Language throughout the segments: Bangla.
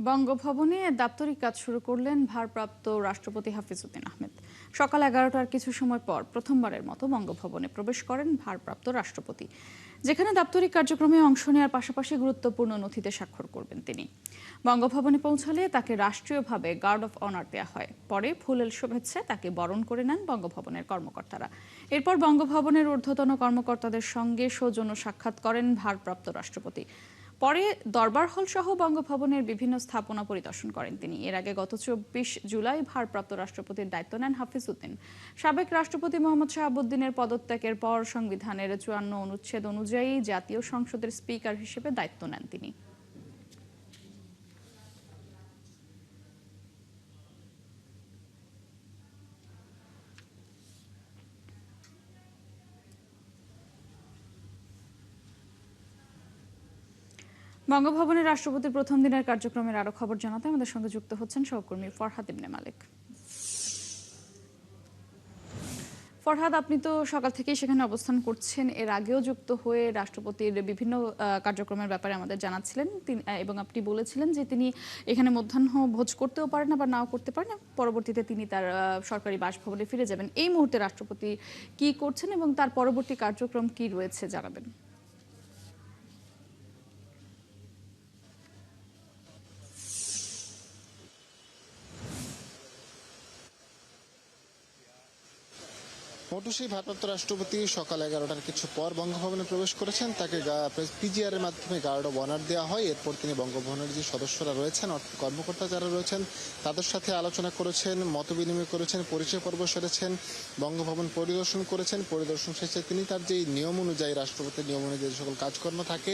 বঙ্গভবনে দাপ্তরিক কাজ শুরু করলেন ভারপ্রাপ্ত রাষ্ট্রপতি হাফিজউদ্দিন আহমেদ। সকাল 11টার কিছু সময় পর প্রথমবারের মতো বঙ্গভবনে প্রবেশ করেন ভারপ্রাপ্ত রাষ্ট্রপতি, যেখানে দাপ্তরিক কার্যক্রমে অংশ নেওয়ার পাশাপাশি গুরুত্বপূর্ণ নথিতে স্বাক্ষর করবেন তিনি। বঙ্গভবনে পৌঁছালে তাকে রাষ্ট্রীয়ভাবে গার্ড অফ অনার দেওয়া হয়। পরে ফুলেল শুভেচ্ছায় তাকে বরণ করে নেন বঙ্গভবনের কর্মকর্তারা। এরপর বঙ্গভবনের ঊর্ধ্বতন কর্মকর্তাদের সঙ্গে সৌজন্য সাক্ষাৎ করেন ভারপ্রাপ্ত রাষ্ট্রপতি। পরে দরবার হল সহ বঙ্গভবনের বিভিন্ন স্থাপনা পরিদর্শন করেন তিনি। এর আগে গত 24 জুলাই ভারপ্রাপ্ত রাষ্ট্রপতির দায়িত্ব নেন হাফিজউদ্দিন। সাবেক রাষ্ট্রপতি মোহাম্মদ শাহাবুদ্দিনের পদত্যাগের পর সংবিধানের 54 অনুচ্ছেদ অনুযায়ী জাতীয় সংসদের স্পিকার হিসেবে দায়িত্ব নেন তিনি। বঙ্গভবনের রাষ্ট্রপতির প্রথম দিনের কার্যক্রমের আরো খবর জানাতে আমাদের সঙ্গে যুক্ত হচ্ছেন সহকর্মী ফরহাদ ইবনে মালিক। ফরহাদ, আপনি তো সকাল থেকেই সেখানে অবস্থান করছেন। এর আগেও যুক্ত হয়ে রাষ্ট্রপতির বিভিন্ন কার্যক্রমের ব্যাপারে আমাদের জানাচ্ছিলেন এবং আপনি বলেছিলেন যে তিনি এখানে মধ্যাহ্ন ভোজ করতেও পারেন না বা নাও করতে পারেন, পরবর্তীতে তিনি তার সরকারি বাসভবনে ফিরে যাবেন। এই মুহূর্তে রাষ্ট্রপতি কি করছেন এবং তার পরবর্তী কার্যক্রম কি রয়েছে জানাবেন। মৌটুসী ভারপ্রাপ্ত রাষ্ট্রপতি সকাল 11টার কিছু পর বঙ্গভবনে প্রবেশ করেছেন। তাকে পিজিআর এর মাধ্যমে গার্ড অব অনার দেওয়া হয়। এরপর তিনি বঙ্গভবনের যে সদস্যরা রয়েছেন, কর্মকর্তা যারা রয়েছেন, তাদের সাথে আলোচনা করেছেন, মত বিনিময় করেছেন, পরিচয় পর্ব সেরেছেন, বঙ্গভবন পরিদর্শন করেছেন। পরিদর্শন শেষে তিনি তার যেই নিয়ম অনুযায়ী, রাষ্ট্রপতির নিয়ম অনুযায়ী যে সকল কাজকর্ম থাকে,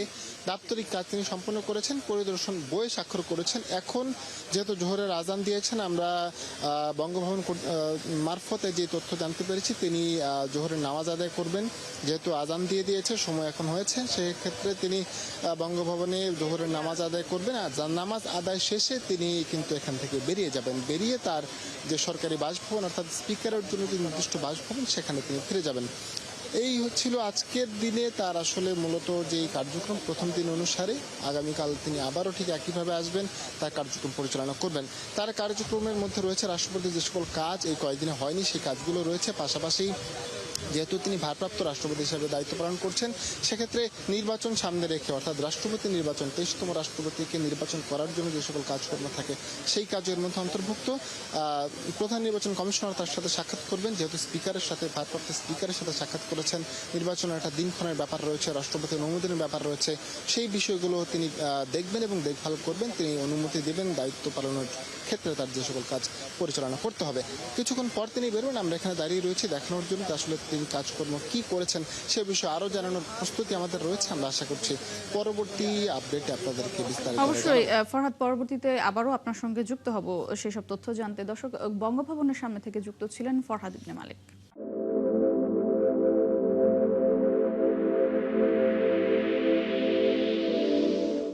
দাপ্তরিক কাজ তিনি সম্পন্ন করেছেন। পরিদর্শন বইয়ে স্বাক্ষর করেছেন। এখন যেহেতু জোহরের আজান দিয়েছেন, আমরা বঙ্গভবন মারফতে যে তথ্য জানতে পেরেছি, তিনি জোহরের নামাজ আদায় করবেন। যেহেতু আজান দিয়ে দিয়েছে, সময় এখন হয়েছে, সেক্ষেত্রে তিনি বঙ্গভবনে জোহরের নামাজ আদায় করবেন। আর নামাজ আদায় শেষে তিনি কিন্তু এখান থেকে বেরিয়ে যাবেন। বেরিয়ে তার যে সরকারি বাসভবন, অর্থাৎ স্পিকারের জন্য যে নির্দিষ্ট বাসভবন, সেখানে তিনি ফিরে যাবেন। এই হচ্ছিল আজকের দিনে তার আসলে মূলত যে কার্যক্রম। প্রথম দিন অনুসারে আগামীকাল তিনি আবারও ঠিক একইভাবে আসবেন, তার কার্যক্রম পরিচালনা করবেন। তার কার্যক্রমের মধ্যে রয়েছে রাষ্ট্রপতির যে সকল কাজ এই কয়েকদিনে হয়নি, সেই কাজগুলো রয়েছে। পাশাপাশি যেহেতু তিনি ভারপ্রাপ্ত রাষ্ট্রপতি হিসেবে দায়িত্ব পালন করছেন, সেক্ষেত্রে নির্বাচন সামনে রেখে, অর্থাৎ রাষ্ট্রপতি নির্বাচন, 23তম রাষ্ট্রপতিকে নির্বাচন করার জন্য যে সকল কাজকর্ম থাকে, সেই কাজের মধ্যে অন্তর্ভুক্ত। প্রধান নির্বাচন কমিশনার তার সাথে সাক্ষাৎ করবেন। যেহেতু স্পিকারের সাথে, ভারপ্রাপ্ত স্পিকারের সাথে সাক্ষাৎ করেছেন, নির্বাচনের একটা দিনক্ষণের ব্যাপার রয়েছে, রাষ্ট্রপতির অনুমোদনের ব্যাপার রয়েছে, সেই বিষয়গুলো তিনি দেখবেন এবং দেখভাল করবেন। তিনি অনুমতি দেবেন দায়িত্ব পালনের ক্ষেত্রে তার যে সকল কাজ পরিচালনা করতে হবে। কিছুক্ষণ পর তিনি বেরোবেন। আমরা এখানে দাঁড়িয়ে রয়েছি দেখানোর জন্য আসলে তিনি কাজকর্ম কি করেছেন সে বিষয়ে আরো জানানোর প্রস্তুতি আমাদের রয়েছে। আমরা আশা করছি পরবর্তী আপডেটে আপনাদেরকে বিস্তারিত অবশ্যই ফরহাদ, পরবর্তীতে আবারও আপনার সঙ্গে যুক্ত হব সেসব তথ্য জানতে। দর্শক, বঙ্গভবনের সামনে থেকে যুক্ত ছিলেন ফরহাদ ইবনে মালিক।